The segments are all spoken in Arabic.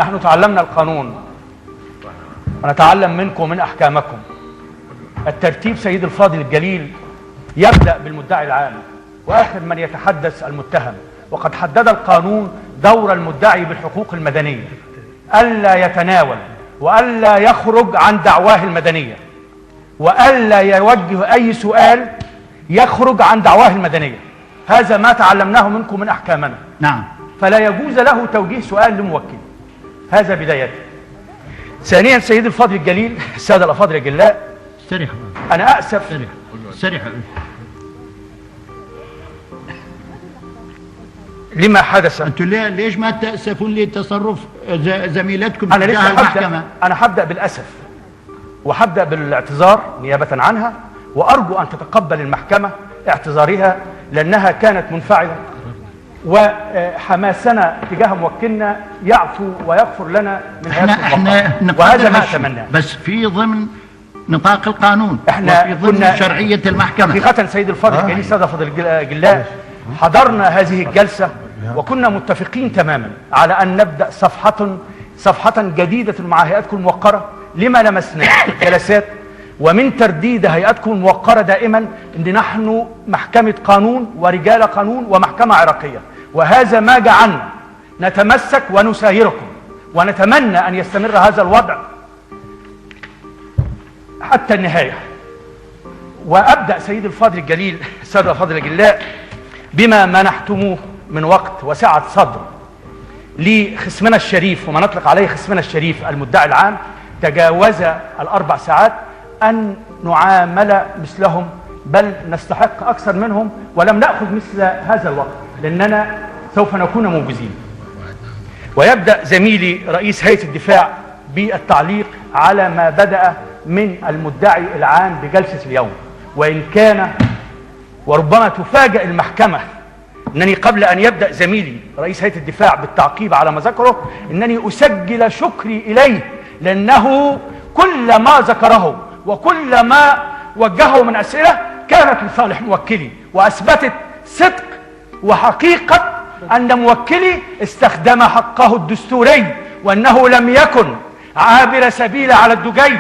نحن تعلمنا القانون ونتعلم منكم ومن أحكامكم. الترتيب سيد الفاضل الجليل يبدأ بالمدعي العام وآخر من يتحدث المتهم، وقد حدد القانون دور المدعي بالحقوق المدنية ألا يتناول وألا يخرج عن دعواه المدنية وألا يوجه أي سؤال يخرج عن دعواه المدنية. هذا ما تعلمناه منكم من أحكامنا. نعم. فلا يجوز له توجيه سؤال لموكل. هذا بداية. ثانيا سيد الفاضل الجليل، السادة الأفاضل الجلاء، أنا أأسف لما حدث. أنتم ليش ما تأسفون لتصرف زميلتكم أنا تجاه المحكمة؟ أنا هبدأ بالأسف وهبدأ بالاعتذار نيابة عنها، وأرجو أن تتقبل المحكمة اعتذارها لأنها كانت منفعلة، وحماسنا تجاه موكلنا يعفو ويغفر لنا من هذا الوقت، وهذا ما أتمناه. بس في ضمن نطاق القانون احنا وفي ضمن شرعية المحكمة. حقيقة سيد الفاضل الجليل، سادة فضل الجلاء، حضرنا هذه الجلسة وكنا متفقين تماما على أن نبدأ صفحة جديدة مع هيئتكم الموقرة لما لمسنا جلسات، ومن ترديد هيئتكم الموقرة دائما أن نحن محكمة قانون ورجال قانون ومحكمة عراقية، وهذا ما جعلنا نتمسك ونسايركم، ونتمنى أن يستمر هذا الوضع حتى النهاية. وأبدأ سيد الفاضل الجليل، السادة الأفاضل الجلاء، بما منحتموه من وقت وسعة صدر لخصمنا الشريف، وما نطلق عليه خصمنا الشريف المدعي العام، تجاوز ال4 ساعات، أن نعامل مثلهم بل نستحق أكثر منهم، ولم نأخذ مثل هذا الوقت لأننا سوف نكون موجزين. ويبدأ زميلي رئيس هيئة الدفاع بالتعليق على ما بدأ من المدعي العام بجلسة اليوم، وإن كان وربما تفاجأ المحكمة أنني قبل أن يبدأ زميلي رئيس هيئة الدفاع بالتعقيب على ما ذكره أنني أسجل شكري إليه، لأنه كل ما ذكره وكل ما وجهه من أسئلة كانت لصالح موكلي، وأثبتت صدق وحقيقة أن موكلي استخدم حقه الدستوري، وأنه لم يكن عابر سبيل على الدجي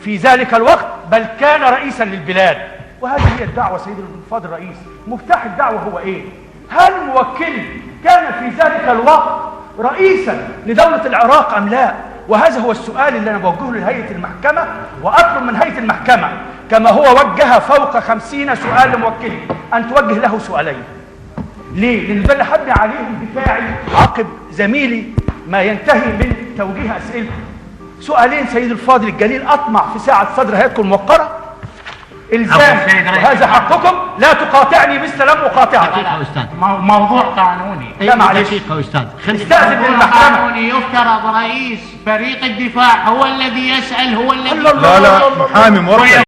في ذلك الوقت، بل كان رئيسا للبلاد. وهذه هي الدعوة سيد الفاضل الرئيس. مفتاح الدعوة هو إيه؟ هل موكلي كان في ذلك الوقت رئيسا لدولة العراق أم لا؟ وهذا هو السؤال اللي أنا بوجهه لهيئة المحكمة، وأطلب من هيئة المحكمة كما هو وجه فوق 50 سؤال لموكلي أن توجه له سؤالين. ليه؟ لأن ده اللي حبني عليهم دفاعي عقب زميلي ما ينتهي من توجيه أسئلته. سؤالين سيد الفاضل الجليل أطمع في ساعة صدر هيئتكم الموقرة إلزام، وهذا حقكم، لا تقاطعني مثل لم أقاطعك. دقيقة أستاذ، موضوع قانوني. لا معلش، دقيقة أستاذ، استأذن من المحكمة. قانوني يفترض رئيس فريق الدفاع هو الذي يسأل، هو الذي لا محامي موكل.